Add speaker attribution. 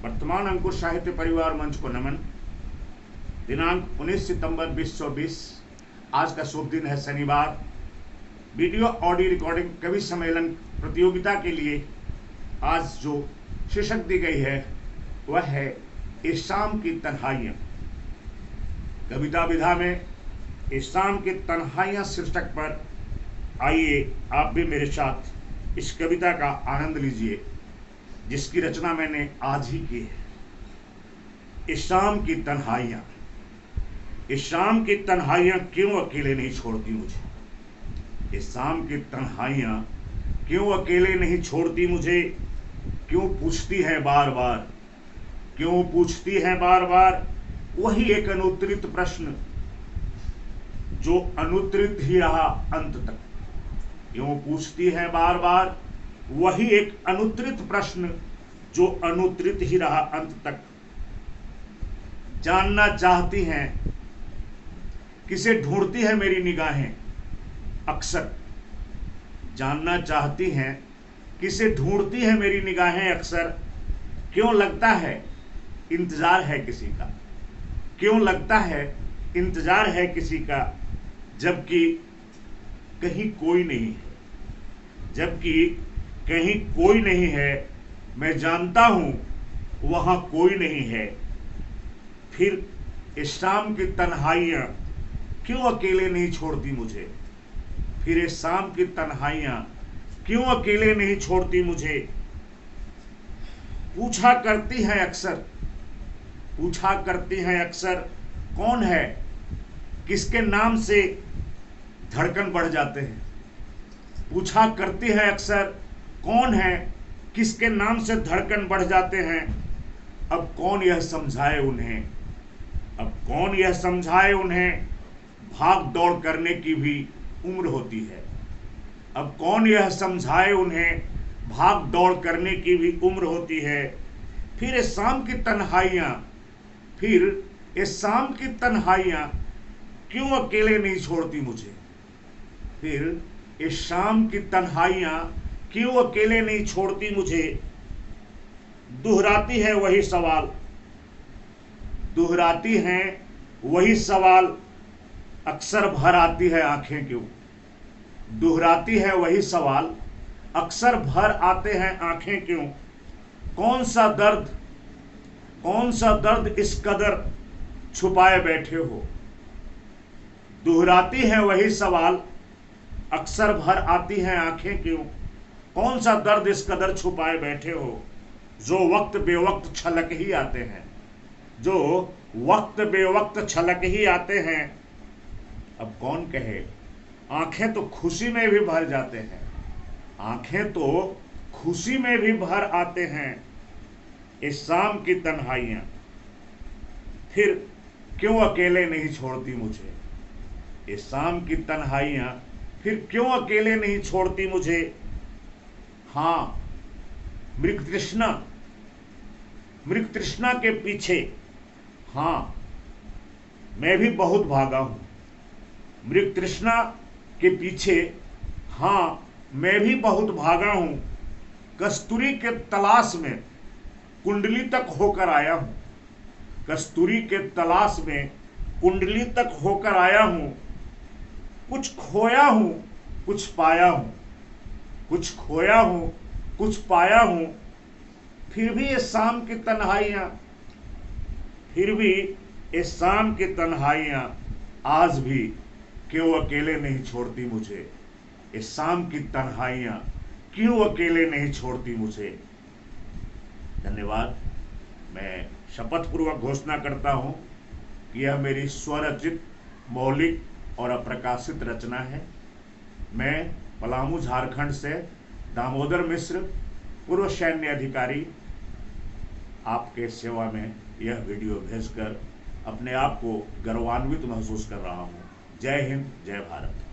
Speaker 1: वर्तमान अंकुश साहित्य परिवार मंच को नमन। दिनांक 19 सितंबर 2020। आज का शुभ दिन है शनिवार। वीडियो ऑडियो रिकॉर्डिंग कवि सम्मेलन प्रतियोगिता के लिए आज जो शीर्षक दी गई है वह है इस शाम की तन्हाइयाँ। कविता विधा में इस शाम की तन्हाइयाँ शीर्षक पर आइए आप भी मेरे साथ इस कविता का आनंद लीजिए, जिसकी रचना मैंने आज ही की है। इस शाम की तन्हाइयाँ। इस शाम की तन्हाइयाँ क्यों अकेले नहीं छोड़ती मुझे। इस शाम की तन्हाइयाँ क्यों अकेले नहीं छोड़ती मुझे। क्यों पूछती है बार बार, क्यों पूछती है बार बार वही एक अनुत्तरित प्रश्न जो अनुत्तरित ही रहा अंत तक। क्यों पूछती है बार बार वही एक अनुत्तरित प्रश्न जो अनुत्तरित ही रहा अंत तक। जानना चाहती हैं किसे ढूंढती है मेरी निगाहें अक्सर। जानना चाहती हैं किसे ढूंढती है मेरी निगाहें अक्सर। क्यों लगता है इंतजार है किसी का। क्यों लगता है इंतजार है किसी का, जबकि कहीं कोई नहीं है। जबकि कहीं कोई नहीं है। मैं जानता हूं वहां कोई नहीं है। फिर इस शाम की तन्हाइयाँ क्यों अकेले नहीं छोड़ती मुझे। फिर इस शाम की तन्हाइयाँ क्यों अकेले नहीं छोड़ती मुझे। पूछा करती हैं अक्सर, पूछा करती हैं अक्सर कौन है, किसके नाम से धड़कन बढ़ जाते हैं। पूछा करती है अक्सर कौन है, किसके नाम से धड़कन बढ़ जाते हैं। अब कौन यह समझाए उन्हें, अब कौन यह समझाए उन्हें भाग दौड़ करने की भी उम्र होती है। अब कौन यह समझाए उन्हें भाग दौड़ करने की भी उम्र होती है। फिर इस शाम की तन्हाइयाँ, फिर इस शाम की तन्हाइयाँ क्यों अकेले नहीं छोड़ती मुझे। फिर इस शाम की तन्हाइयाँ क्यों अकेले नहीं छोड़ती मुझे। दोहराती है वही सवाल, दोहराती हैं वही सवाल अक्सर भर आती है आंखें क्यों। दोहराती है वही सवाल अक्सर भर आते हैं आंखें क्यों। कौन सा दर्द, कौन सा दर्द इस कदर छुपाए बैठे हो। दोहराती है वही सवाल अक्सर भर आती हैं आंखें क्यों। कौन सा दर्द इस कदर छुपाए बैठे हो। जो वक्त बेवक्त छलक ही आते हैं, जो वक्त बेवक्त छलक ही आते हैं। अब कौन कहे आंखें तो खुशी में भी भर जाते हैं, आंखें तो खुशी में भी भर आते हैं। इस शाम की तन्हाइयाँ फिर क्यों अकेले नहीं छोड़ती मुझे। इस शाम की तन्हाइयाँ फिर क्यों अकेले नहीं छोड़ती मुझे। हाँ, मृग तृष्णा, मृग तृष्णा के पीछे हाँ मैं भी बहुत भागा हूँ। मृग तृष्णा के पीछे हाँ मैं भी बहुत भागा हूँ। कस्तूरी के तलाश में कुंडली तक होकर आया हूँ। कस्तूरी के तलाश में कुंडली तक होकर आया हूँ। कुछ खोया हूँ कुछ पाया हूँ, कुछ खोया हूँ कुछ पाया हूँ। फिर भी इस शाम की तन्हाइयाँ, फिर भी इस शाम की तन्हाइयाँ आज भी क्यों अकेले नहीं छोड़ती मुझे। इस शाम की तन्हाइयाँ क्यों अकेले नहीं छोड़ती मुझे। धन्यवाद। मैं शपथपूर्वक घोषणा करता हूँ कि यह मेरी स्वरचित, मौलिक और अप्रकाशित रचना है। मैं पलामू झारखंड से दामोदर मिश्र, पूर्व सैन्य अधिकारी, आपके सेवा में यह वीडियो भेजकर अपने आप को गर्वान्वित महसूस कर रहा हूँ। जय हिंद, जय भारत।